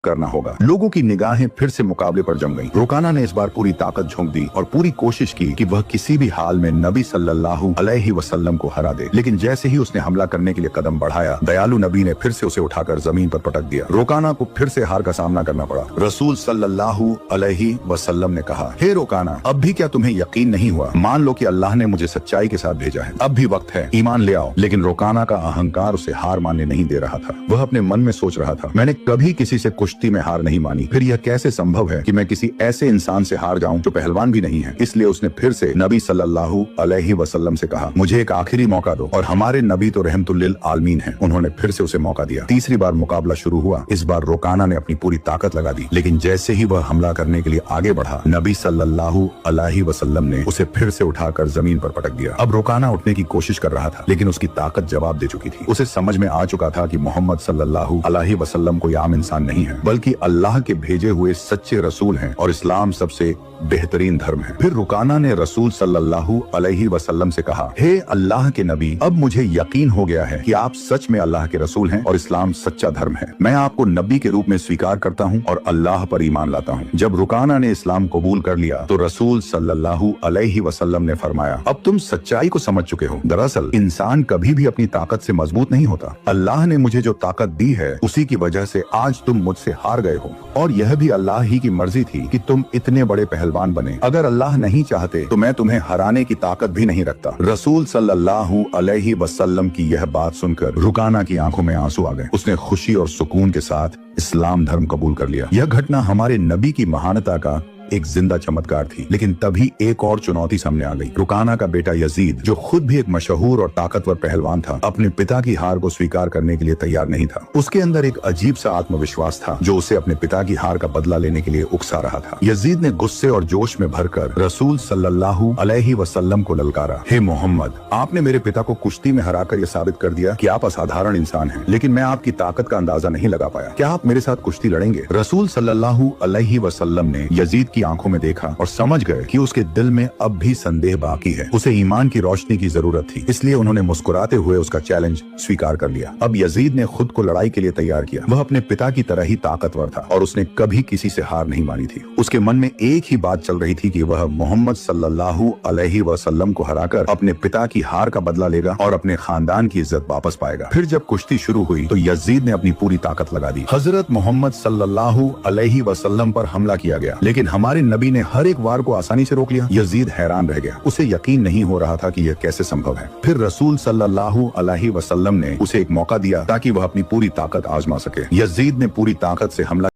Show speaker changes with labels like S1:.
S1: करना होगा। लोगों की निगाहें फिर से मुकाबले पर जम गईं। रुकाना ने इस बार पूरी ताकत झोंक दी और पूरी कोशिश की कि वह किसी भी हाल में नबी सल्लल्लाहु अलैहि वसल्लम को हरा दे। लेकिन जैसे ही उसने हमला करने के लिए कदम बढ़ाया, दयालु नबी ने फिर से उसे उठाकर जमीन पर पटक दिया। रुकाना को फिर से हार का सामना करना पड़ा। रसूल सल्लल्लाहु अलैहि वसल्लम ने कहा, हे रुकाना, अब भी क्या तुम्हें यकीन नहीं हुआ? मान लो कि अल्लाह ने मुझे सच्चाई के साथ भेजा है, अब भी वक्त है, ईमान ले आओ। लेकिन रुकाना का अहंकार उसे हार मानने नहीं दे रहा था। वह अपने मन में सोच रहा था, मैंने कभी किसी से कुश्ती में हार नहीं मानी, फिर यह कैसे संभव है कि मैं किसी ऐसे इंसान से हार जाऊं जो पहलवान भी नहीं है। इसलिए उसने फिर से नबी सल्लल्लाहु अलैहि वसल्लम से कहा, मुझे एक आखिरी मौका दो, और हमारे नबी तो रहमतुल लिल आलमीन हैं। उन्होंने फिर से उसे मौका दिया। तीसरी बार मुकाबला शुरू हुआ। इस बार रुकाना ने अपनी पूरी ताकत लगा दी, लेकिन जैसे ही वह हमला करने के लिए आगे बढ़ा, नबी सल्लल्लाहु अलैहि वसल्लम ने उसे फिर से उठाकर जमीन पर पटक दिया। अब रुकाना उठने की कोशिश कर रहा था, लेकिन उसकी ताकत जवाब दे चुकी थी। उसे समझ में आ चुका था कि मोहम्मद सल्लल्लाहु अलैहि वसल्लम कोई आम इंसान नहीं है, बल्कि अल्लाह के भेजे हुए सच्चे रसूल हैं और इस्लाम सबसे बेहतरीन धर्म है। फिर रुकाना ने रसूल सल्लल्लाहु अलैहि वसल्लम से कहा, हे अल्लाह के नबी, अब मुझे यकीन हो गया है कि आप सच में अल्लाह के रसूल हैं और इस्लाम सच्चा धर्म है। मैं आपको नबी के रूप में स्वीकार करता हूँ और अल्लाह पर ईमान लाता हूँ। जब रुकाना ने इस्लाम कबूल कर लिया तो रसूल सल्लल्लाहु अलैहि वसल्लम ने फरमाया, अब तुम सच्चाई को समझ चुके हो। दरअसल इंसान कभी भी अपनी ताकत से मजबूत नहीं होता। अल्लाह ने मुझे जो ताकत दी है, उसी की वजह से आज तुम मुझसे हार गए हो, और यह भी अल्लाह ही की मर्जी थी कि तुम इतने बड़े पहलवान बने। अगर अल्लाह नहीं चाहते तो मैं तुम्हें हराने की ताकत भी नहीं रखता। रसूल सल्लल्लाहु अलैहि वसल्लम की यह बात सुनकर रुकाना की आंखों में आंसू आ गए। उसने खुशी और सुकून के साथ इस्लाम धर्म कबूल कर लिया। यह घटना हमारे नबी की महानता का एक जिंदा चमत्कार थी। लेकिन तभी एक और चुनौती सामने आ गई। रुकाना का बेटा यजीद, जो खुद भी एक मशहूर और ताकतवर पहलवान था, अपने पिता की हार को स्वीकार करने के लिए तैयार नहीं था। उसके अंदर एक अजीब सा आत्मविश्वास था जो उसे अपने पिता की हार का बदला लेने के लिए उकसा रहा था। यजीद ने गुस्से और जोश में भरकर रसूल सल्लल्लाहु अलैहि वसल्लम को ललकारा, हे मोहम्मद, आपने मेरे पिता को कुश्ती में हराकर यह साबित कर दिया कि आप असाधारण इंसान हैं, लेकिन मैं आपकी ताकत का अंदाजा नहीं लगा पाया। क्या आप मेरे साथ कुश्ती लड़ेंगे? रसूल सल्लल्लाहु अलैहि वसल्लम ने यजीद की आंखों में देखा और समझ गए कि उसके दिल में अब भी संदेह बाकी है। उसे ईमान की रोशनी की जरूरत थी, इसलिए उन्होंने मुस्कुराते हुए उसका चैलेंज स्वीकार कर लिया। अब यजीद ने खुद को लड़ाई के लिए तैयार किया। वह अपने पिता की तरह ही ताकतवर था और उसने कभी किसी से हार नहीं मानी थी। उसके मन में एक ही बात चल रही थी कि वह मोहम्मद सल्लल्लाहु अलैहि वसल्लम को हराकर अपने पिता की हार का बदला लेगा और अपने खानदान की इज्जत वापस पाएगा। फिर जब कुश्ती शुरू हुई तो यजीद ने अपनी पूरी ताकत लगा दी। हजरत मोहम्मद सल्लल्लाहु अलैहि वसल्लम पर हमला किया गया, लेकिन हमारे नबी ने हर एक वार को आसानी से रोक लिया। यजीद हैरान रह गया। उसे यकीन नहीं हो रहा था कि यह कैसे संभव है। फिर रसूल सल्लल्लाहु अलैहि वसल्लम ने उसे एक मौका दिया ताकि वह अपनी पूरी ताकत आजमा सके। यजीद ने पूरी ताकत से हमला